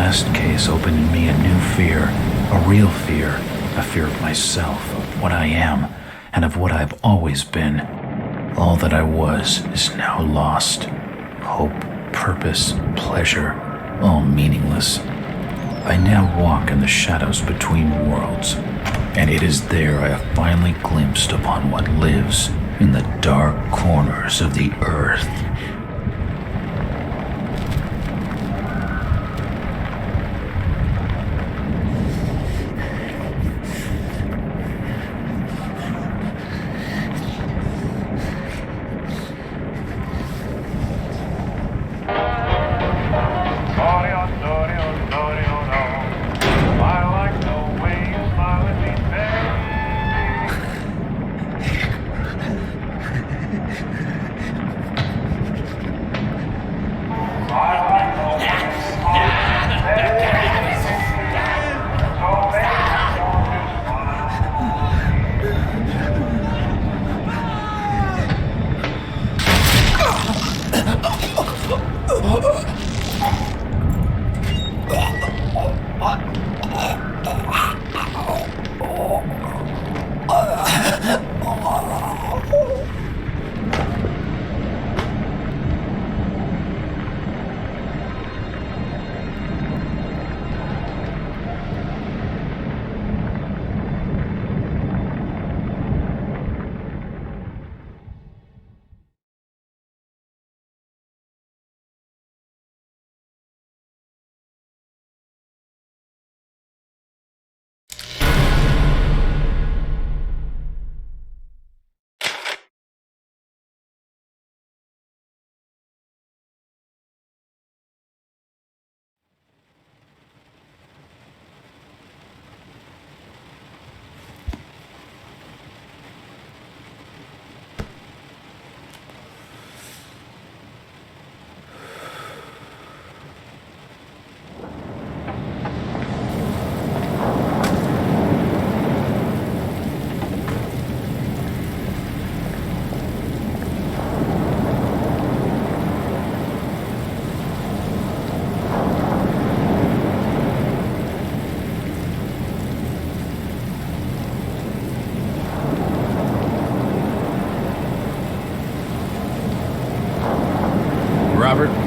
last case opened in me a new fear, a real fear, a fear of myself, of what I am, and of what I've always been. All that I was is now lost. Hope, purpose, pleasure, all meaningless. I now walk in the shadows between worlds, and it is there I have finally glimpsed upon what lives in the dark corners of the earth.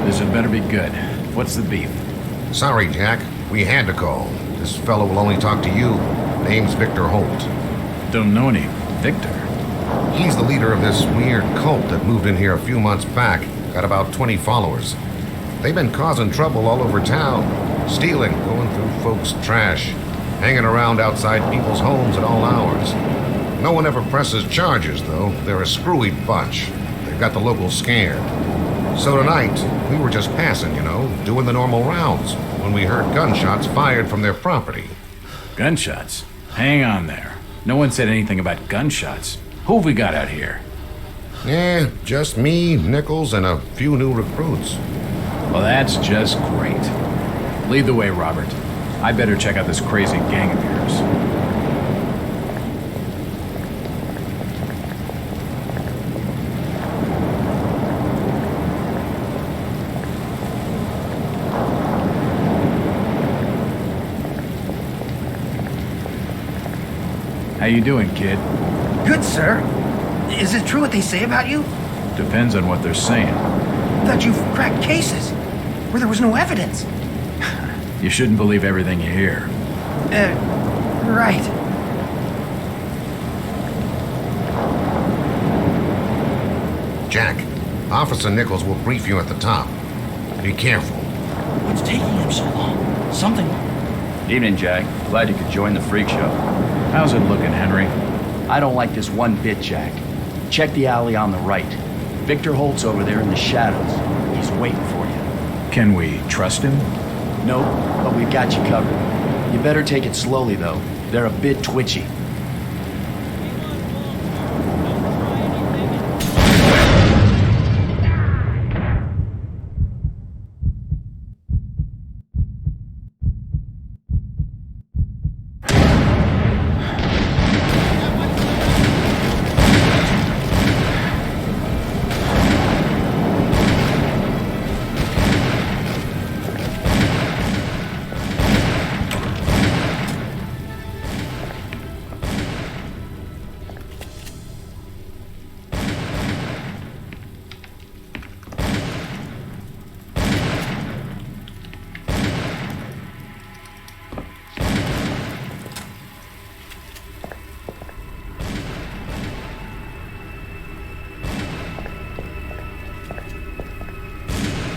This had better be good. What's the beef? Sorry, Jack. We had to call. This fellow will only talk to you. Name's Victor Holt. Don't know any Victor. He's the leader of this weird cult that moved in here a few months back. Got about 20 followers. They've been causing trouble all over town. Stealing, going through folks' trash, hanging around outside people's homes at all hours. No one ever presses charges, though. They're a screwy bunch. They've got the locals scared. So tonight, we were just passing, doing the normal rounds, when we heard gunshots fired from their property. Gunshots? Hang on there. No one said anything about gunshots. Who have we got out here? Just me, Nichols, and a few new recruits. Well, that's just great. Lead the way, Robert. I better check out this crazy gang of yours. How you doing, kid? Good, sir. Is it true what they say about you? Depends on what they're saying. That you've cracked cases where there was no evidence. You shouldn't believe everything you hear. Right. Jack, Officer Nichols will brief you at the top. Be careful. What's taking him so long? Something... Evening, Jack. Glad you could join the freak show. How's it looking, Henry? I don't like this one bit, Jack. Check the alley on the right. Victor Holt's over there in the shadows. He's waiting for you. Can we trust him? No, but we've got you covered. You better take it slowly, though. They're a bit twitchy.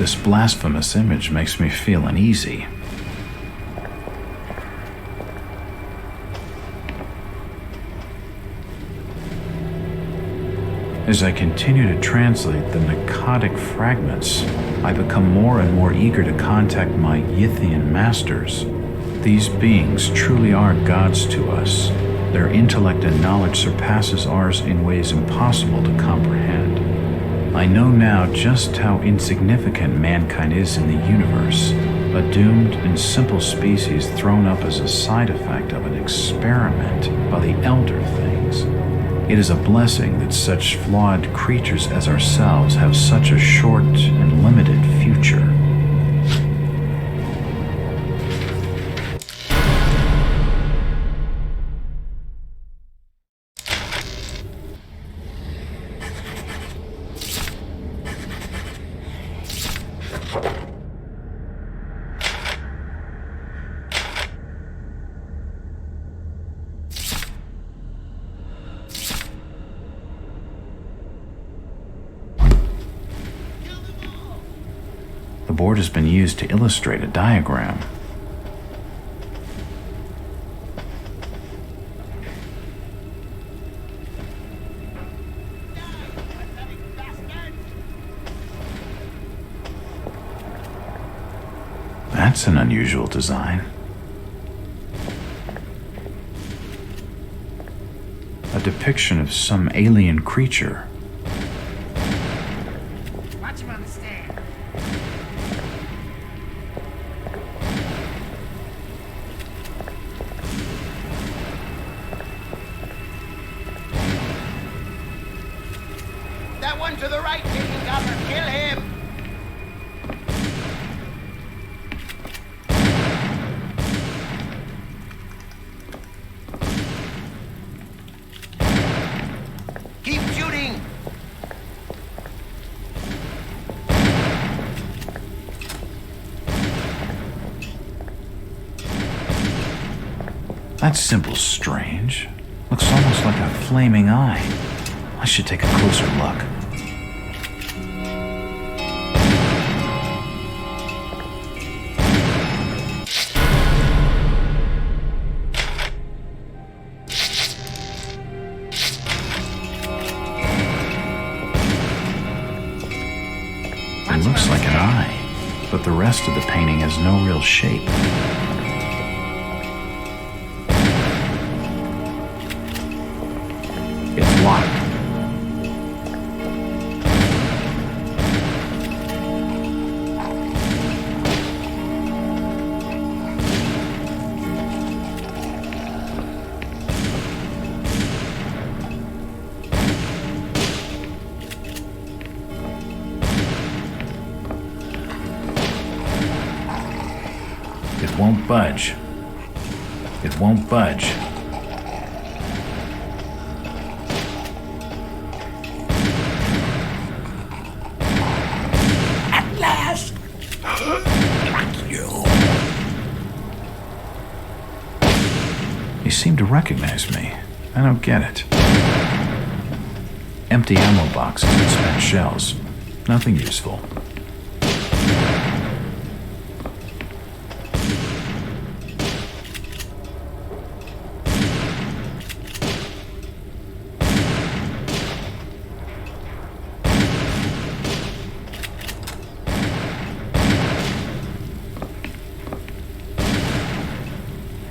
This blasphemous image makes me feel uneasy. As I continue to translate the narcotic fragments, I become more and more eager to contact my Yithian masters. These beings truly are gods to us. Their intellect and knowledge surpasses ours in ways impossible to comprehend. I know now just how insignificant mankind is in the universe, a doomed and simple species thrown up as a side effect of an experiment by the elder things. It is a blessing that such flawed creatures as ourselves have such a short and limited future. The board has been used to illustrate a diagram. That's an unusual design. A depiction of some alien creature. Watch him on the stand. That one to the right, taking cover. Kill him! Keep shooting! That symbol's strange. Looks almost like a flaming eye. I should take a closer look. It looks like an eye, but the rest of the painting has no real shape. It's locked. It won't budge. It won't budge. At last! Got you! You seem to recognize me. I don't get it. Empty ammo boxes and spent shells. Nothing useful.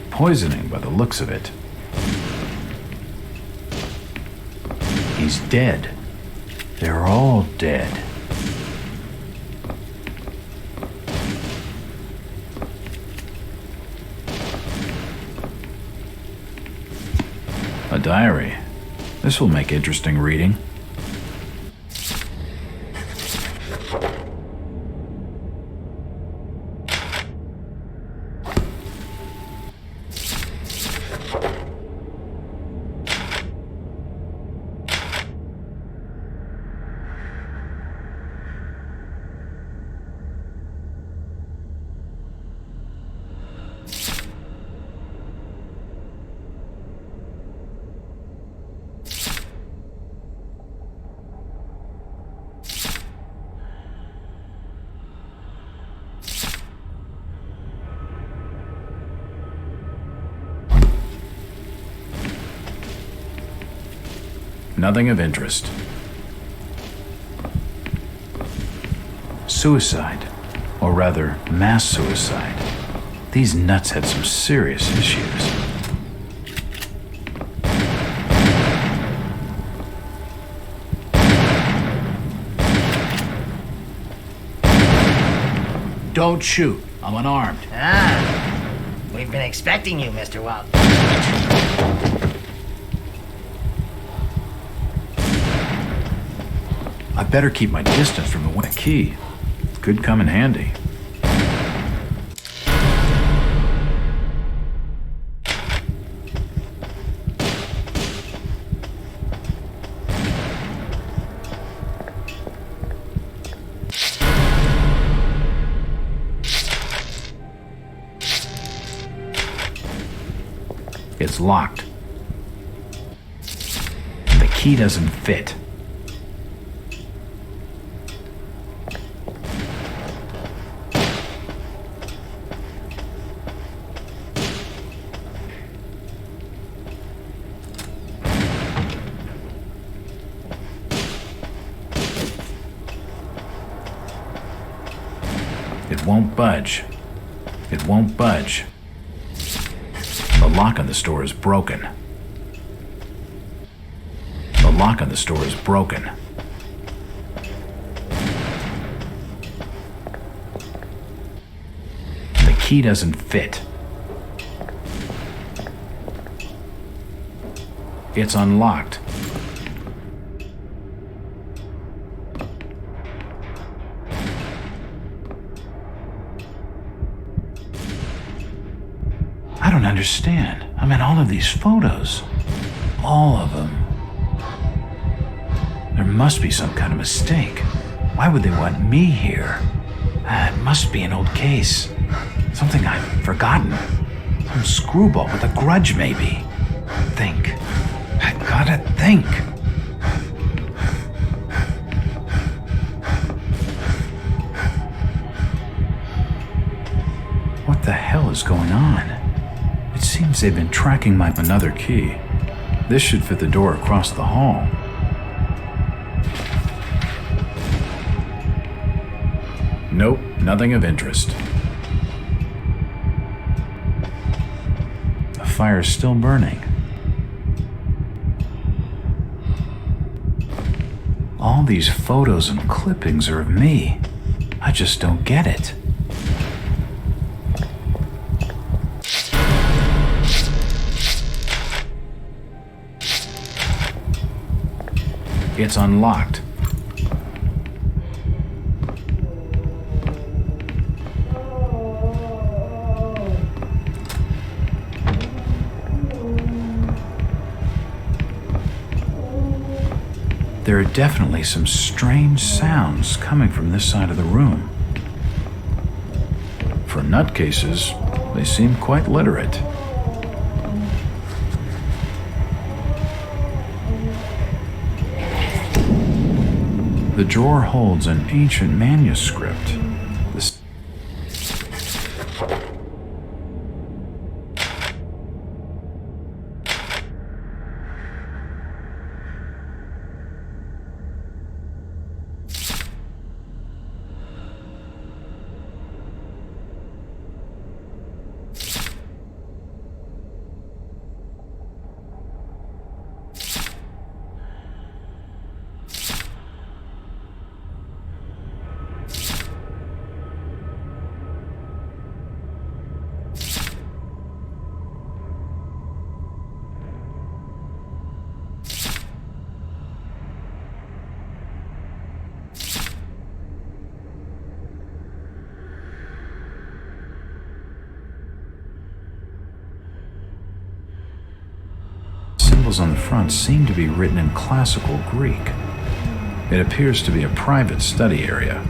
Poisoning by the looks of it. He's dead. They're all dead. A diary. This will make interesting reading. nothing of interest. Suicide, or rather, mass suicide. These nuts had some serious issues. Don't shoot. I'm unarmed. Ah, we've been expecting you, Mr. Walton. I better keep my distance from the key. Could come in handy. It's locked. The key doesn't fit. It won't budge. It won't budge. The lock on the store is broken. The lock on the store is broken. The key doesn't fit. It's unlocked. I don't understand. I mean, all of these photos. All of them. There must be some kind of mistake. Why would they want me here? It must be an old case. Something I've forgotten. Some screwball with a grudge, maybe. Think. I gotta think. What the hell is going on? It seems they've been tracking another key. This should fit the door across the hall. Nope, nothing of interest. The fire's still burning. All these photos and clippings are of me. I just don't get it. It's unlocked. There are definitely some strange sounds coming from this side of the room. For nutcases, they seem quite literate. The drawer holds an ancient manuscript. This symbols on the front seem to be written in classical Greek. It appears to be a private study area.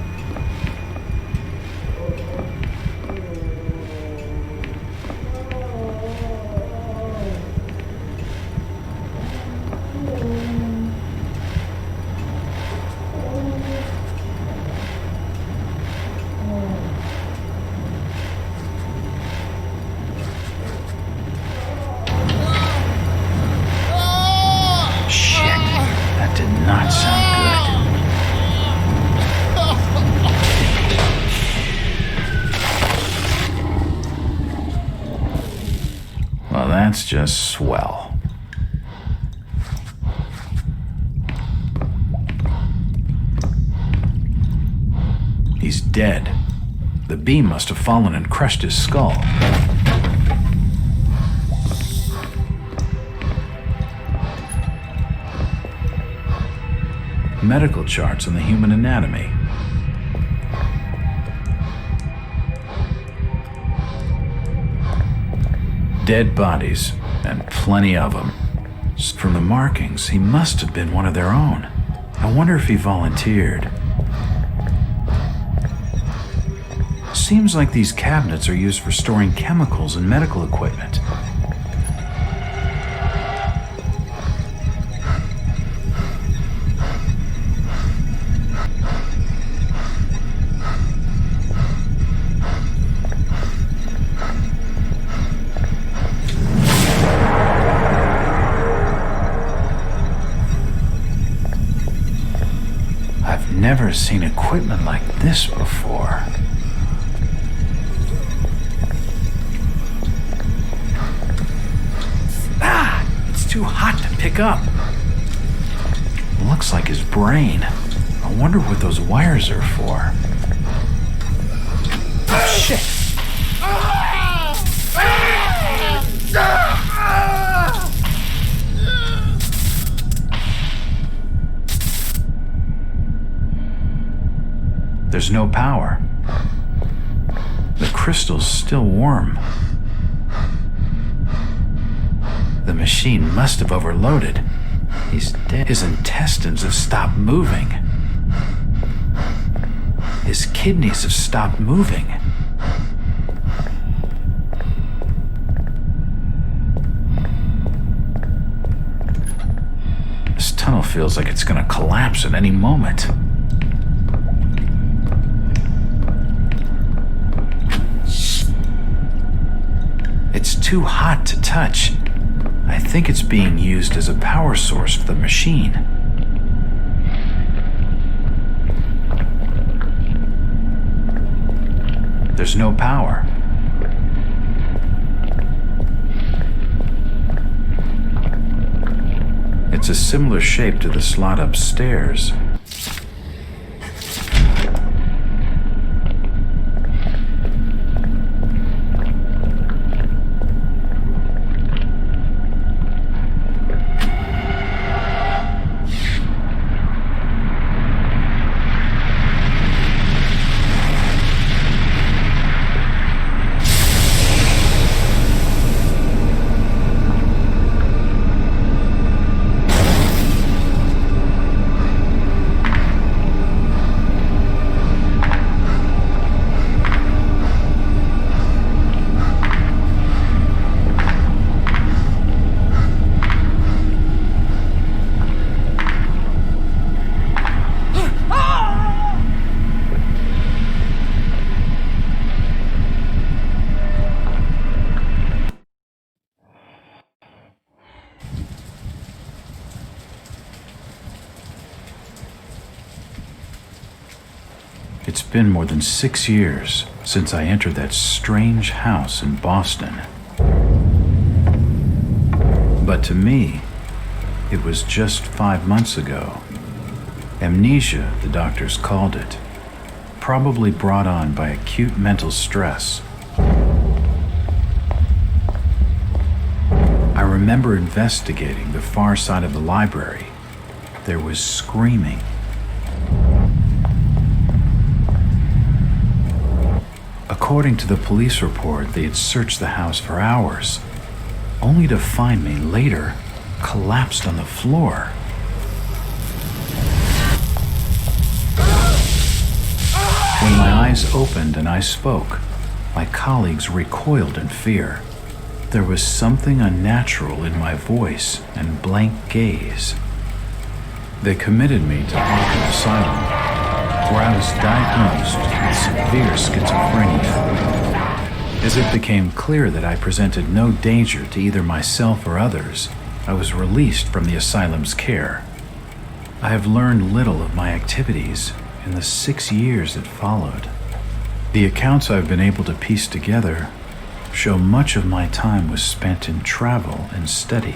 just swell. He's dead. The beam must have fallen and crushed his skull. Medical charts on the human anatomy. Dead bodies, and plenty of them. From the markings, he must have been one of their own. I wonder if he volunteered. Seems like these cabinets are used for storing chemicals and medical equipment. I've never seen equipment like this before. Too hot to pick up. Looks like his brain. I wonder what those wires are for. Oh, shit! There's no power. The crystal's still warm. The machine must have overloaded. He's dead. His intestines have stopped moving. His kidneys have stopped moving. This tunnel feels like it's gonna collapse at any moment. It's too hot to touch. I think it's being used as a power source for the machine. There's no power. It's a similar shape to the slot upstairs. It's been more than 6 years since I entered that strange house in Boston. But to me, it was just 5 months ago. Amnesia, the doctors called it, probably brought on by acute mental stress. I remember investigating the far side of the library. There was screaming. According to the police report, they had searched the house for hours, only to find me later collapsed on the floor. When my eyes opened and I spoke, my colleagues recoiled in fear. There was something unnatural in my voice and blank gaze. They committed me to Arkham Asylum, where I was diagnosed with severe schizophrenia. As it became clear that I presented no danger to either myself or others, I was released from the asylum's care. I have learned little of my activities in the 6 years that followed. The accounts I've been able to piece together show much of my time was spent in travel and study.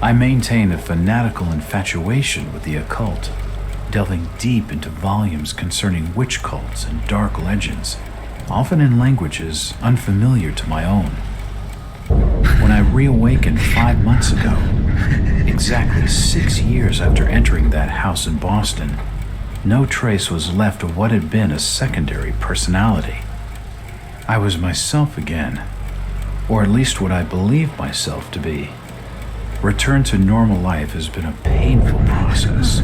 I maintain a fanatical infatuation with the occult, delving deep into volumes concerning witch cults and dark legends, often in languages unfamiliar to my own. When I reawakened 5 months ago, exactly 6 years after entering that house in Boston, no trace was left of what had been a secondary personality. I was myself again, or at least what I believed myself to be. Return to normal life has been a painful process.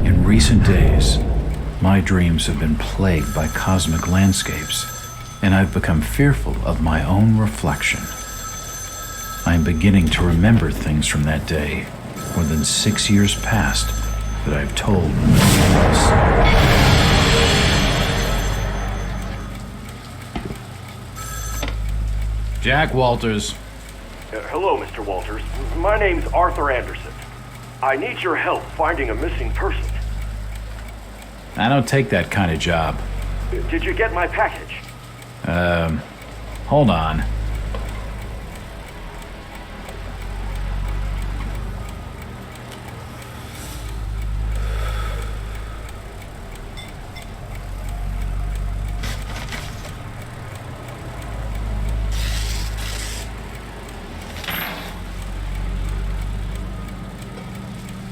In recent days, my dreams have been plagued by cosmic landscapes, and I've become fearful of my own reflection. I am beginning to remember things from that day, more than 6 years past, that I've told no one else. Jack Walters. Hello, Mr. Walters. My name's Arthur Anderson. I need your help finding a missing person. I don't take that kind of job. Did you get my package? Hold on.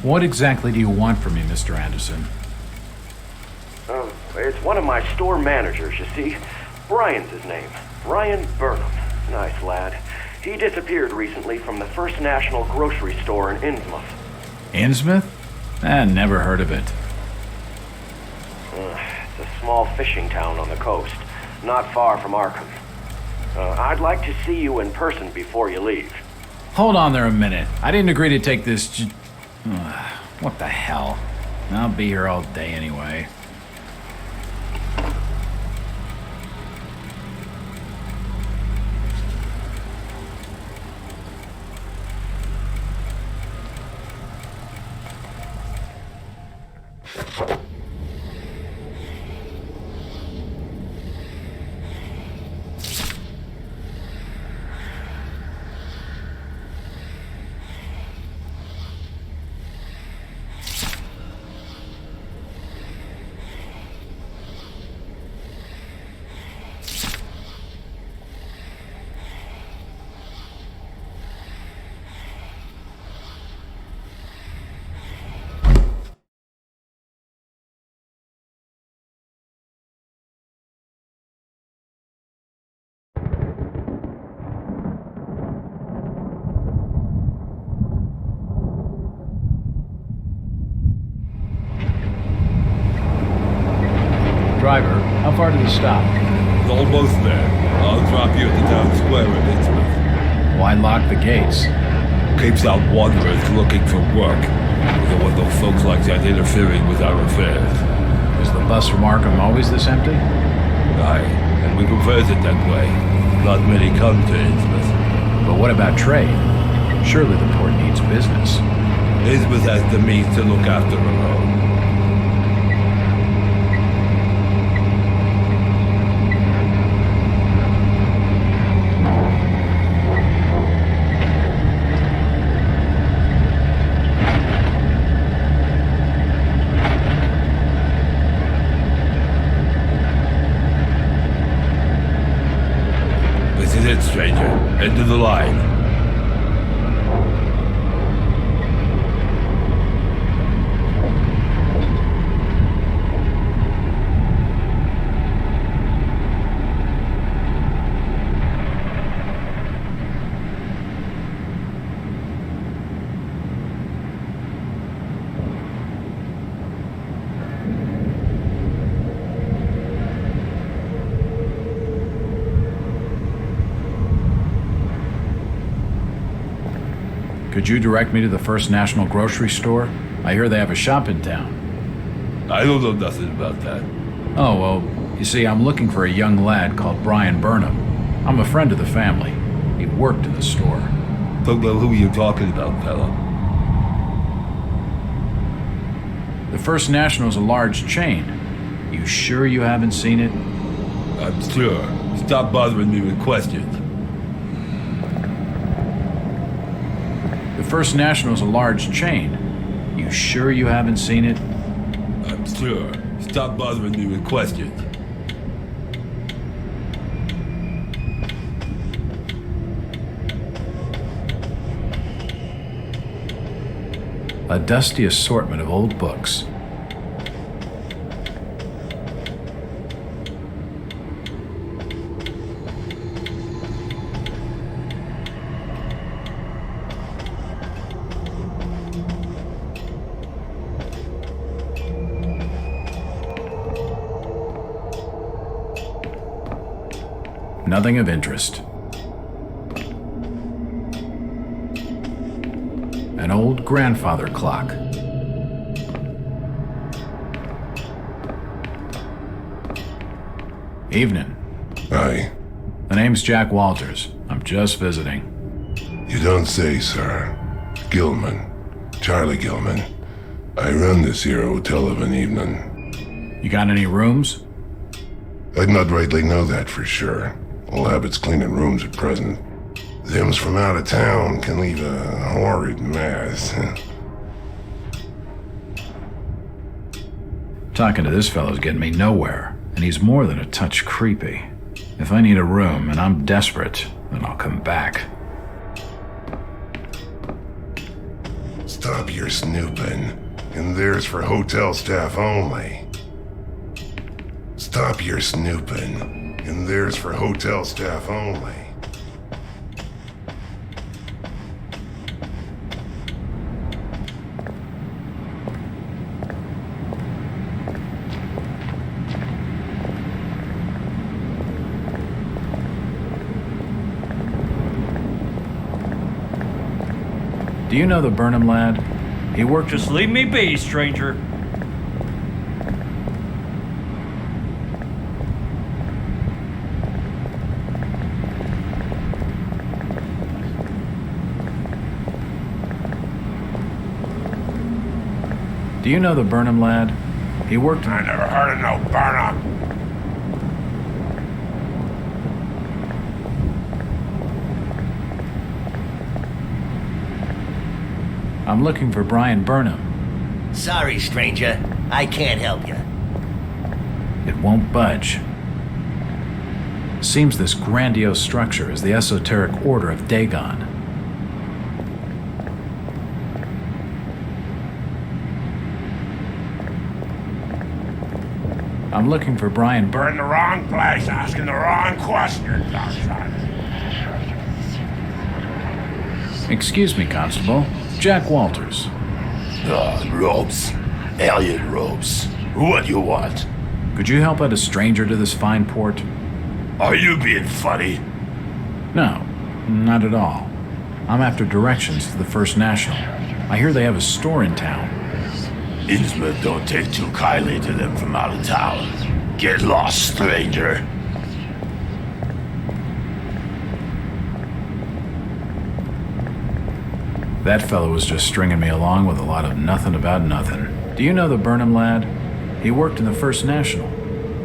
What exactly do you want from me, Mr. Anderson? It's one of my store managers, you see. Brian's his name. Brian Burnham. Nice lad. He disappeared recently from the First National grocery store in Innsmouth. Innsmouth? Never heard of it. It's a small fishing town on the coast, not far from Arkham. I'd like to see you in person before you leave. Hold on there a minute. I didn't agree to take this what the hell? I'll be here all day anyway. Driver, how far to the stop? It's almost there. I'll drop you at the town square in Innsmouth. Why lock the gates? Keeps out wanderers looking for work. We don't want those folks like that interfering with our affairs. Is the bus from Arkham always this empty? Aye, and we prefers it that way. Not many come to Innsmouth. But what about trade? Surely the port needs business. Innsmouth has the means to look after her own. This is it, stranger. End of the line. Could you direct me to the First National grocery store? I hear they have a shop in town. I don't know nothing about that. Oh, well, you see, I'm looking for a young lad called Brian Burnham. I'm a friend of the family. He worked in the store. Don't know who you're talking about, fella. The First National is a large chain. You sure you haven't seen it? I'm sure. Stop bothering me with questions. The First National's a large chain. You sure you haven't seen it? I'm sure. Stop bothering me with questions. A dusty assortment of old books. Nothing of interest. An old grandfather clock. Evening. Hi. The name's Jack Walters. I'm just visiting. You don't say, sir. Gilman. Charlie Gilman. I run this here hotel of an evening. You got any rooms? I'd not rightly know that for sure. All habits cleaning rooms at present. Them's from out of town can leave a horrid mess. Talking to this fellow's getting me nowhere, and he's more than a touch creepy. If I need a room and I'm desperate, then I'll come back. Stop your snooping. And there's for hotel staff only. Stop your snooping. And there's for hotel staff only. Do you know the Burnham lad? He worked... Just leave me be, stranger. Do you know the Burnham lad? He worked... I never heard of no Burnham. I'm looking for Brian Burnham. Sorry, stranger. I can't help you. It won't budge. Seems this grandiose structure is the esoteric order of Dagon. I'm looking for Brian We're in the wrong place, asking the wrong question, Doctor. Excuse me, Constable. Jack Walters. Robes. Alien robes. What do you want? Could you help out a stranger to this fine port? Are you being funny? No, not at all. I'm after directions to the First National. I hear they have a store in town. Innsmouth don't take too kindly to them from out of town. Get lost, stranger. That fellow was just stringing me along with a lot of nothing about nothing. Do you know the Burnham lad? He worked in the First National.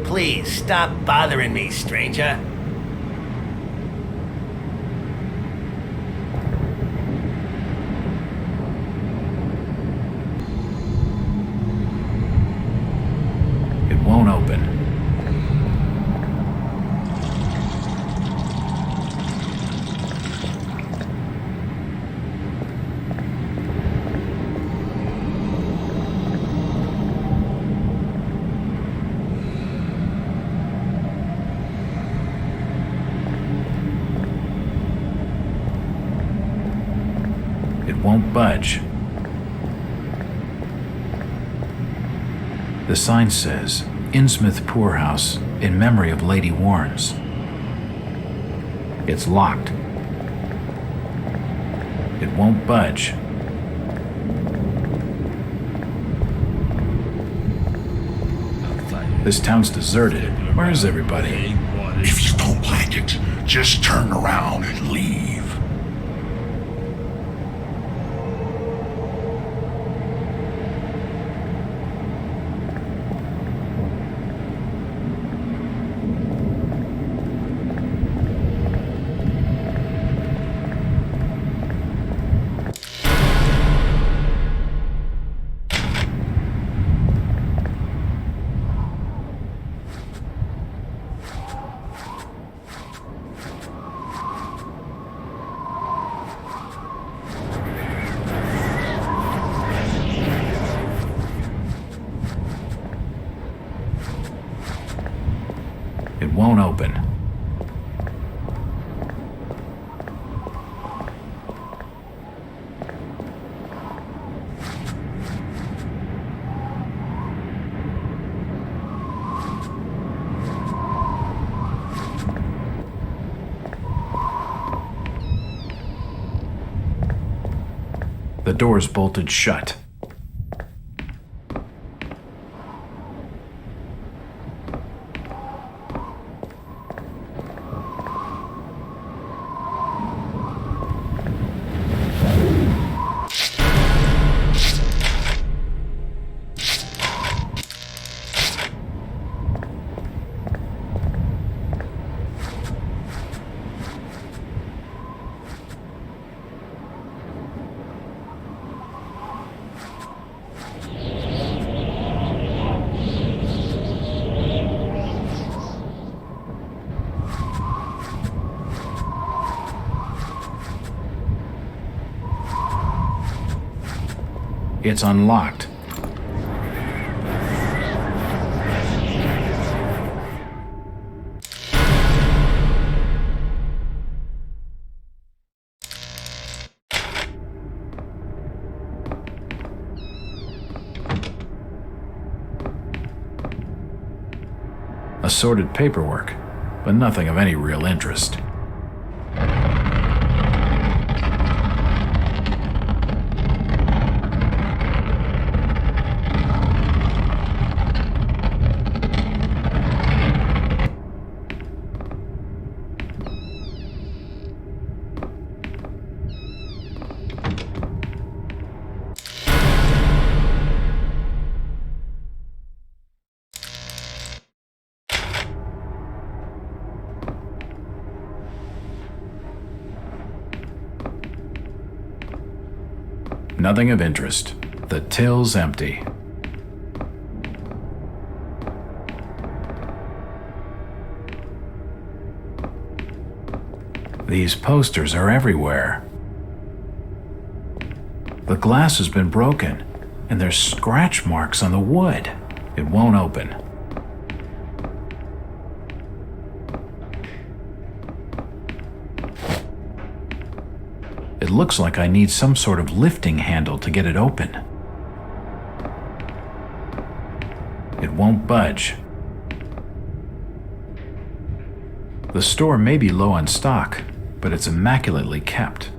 Please, stop bothering me, stranger. It won't open. Won't budge. The sign says, Innsmouth Poorhouse in memory of Lady Warnes. It's locked. It won't budge. This town's deserted. Where is everybody? If you don't like it, just turn around and leave. The door's bolted shut. It's unlocked. Assorted paperwork, but nothing of any real interest. Nothing of interest. The till's empty. These posters are everywhere. The glass has been broken, and there's scratch marks on the wood. It won't open. It looks like I need some sort of lifting handle to get it open. It won't budge. The store may be low on stock, but it's immaculately kept.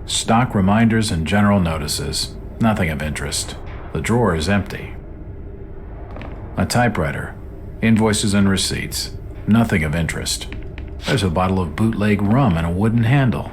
Stock reminders and general notices. Nothing of interest. The drawer is empty. A typewriter. Invoices and receipts. Nothing of interest. There's a bottle of bootleg rum and a wooden handle.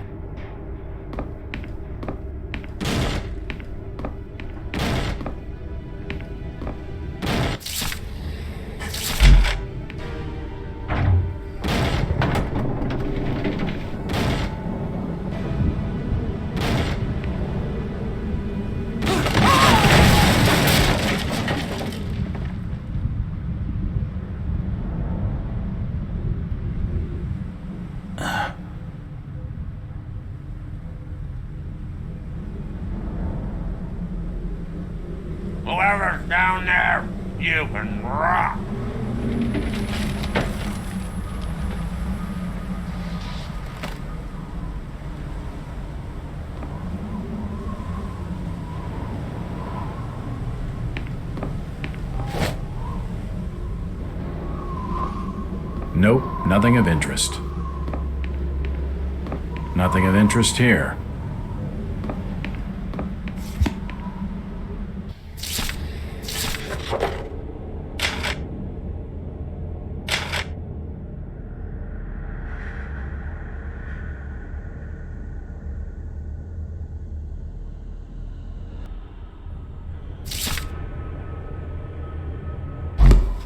Whoever's down there, you can rock. Nope, nothing of interest. Nothing of interest here.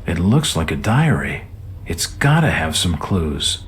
It looks like a diary. It's gotta have some clues.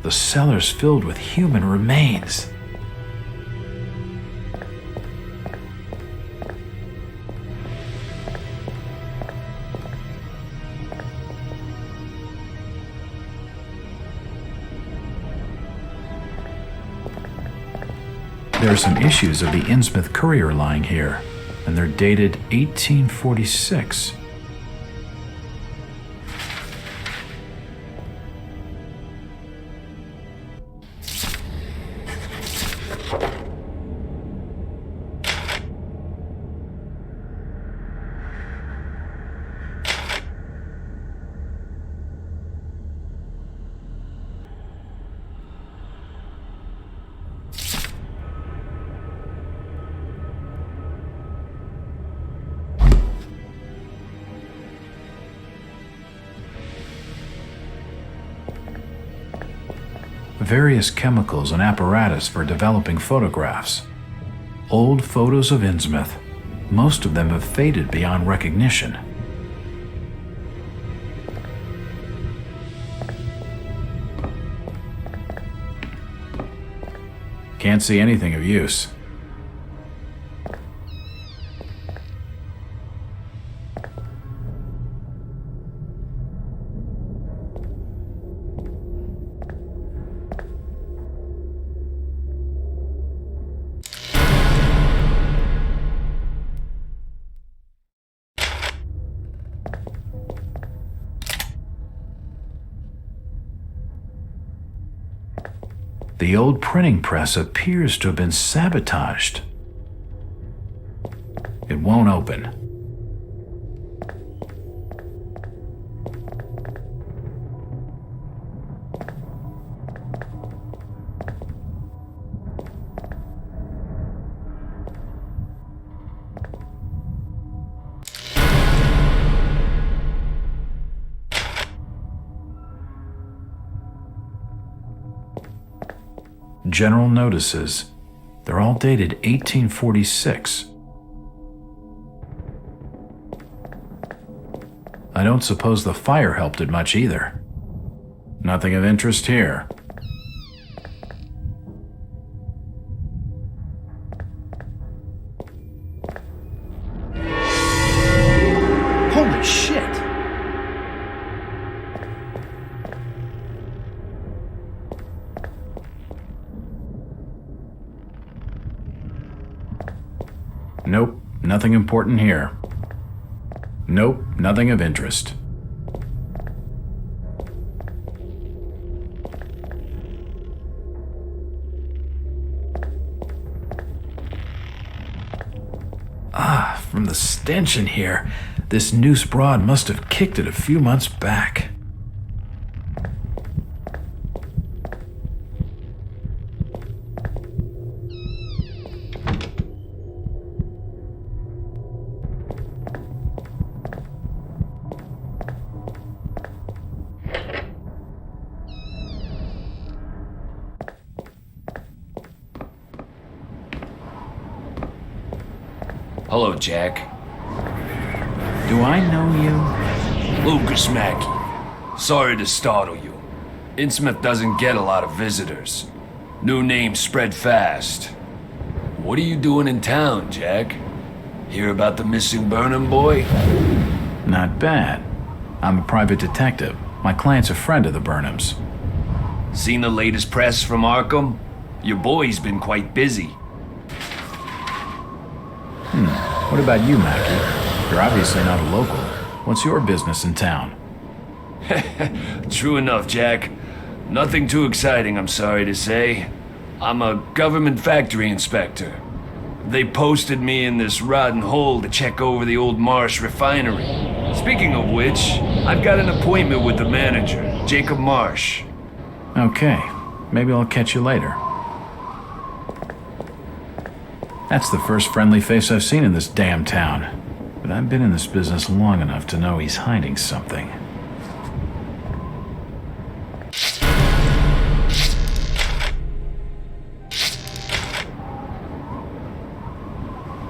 The cellar's filled with human remains. There are some issues of the Innsmouth Courier lying here, and they're dated 1846. Various chemicals and apparatus for developing photographs. Old photos of Innsmouth. Most of them have faded beyond recognition. Can't see anything of use. The old printing press appears to have been sabotaged. It won't open. General notices. They're all dated 1846. I don't suppose the fire helped it much either. Nothing of interest here. Holy shit! Nope, nothing important here. Nope, nothing of interest. From the stench in here, this noose broad must have kicked it a few months back. Hello, Jack. Do I know you? Lucas Mackey. Sorry to startle you. Innsmouth doesn't get a lot of visitors. New names spread fast. What are you doing in town, Jack? Hear about the missing Burnham boy? Not bad. I'm a private detective. My client's a friend of the Burnhams. Seen the latest press from Arkham? Your boy's been quite busy. What about you, Mackie? You're obviously not a local. What's your business in town? True enough, Jack. Nothing too exciting, I'm sorry to say. I'm a government factory inspector. They posted me in this rotten hole to check over the old Marsh refinery. Speaking of which, I've got an appointment with the manager, Jacob Marsh. Okay, maybe I'll catch you later. That's the first friendly face I've seen in this damn town. But I've been in this business long enough to know he's hiding something.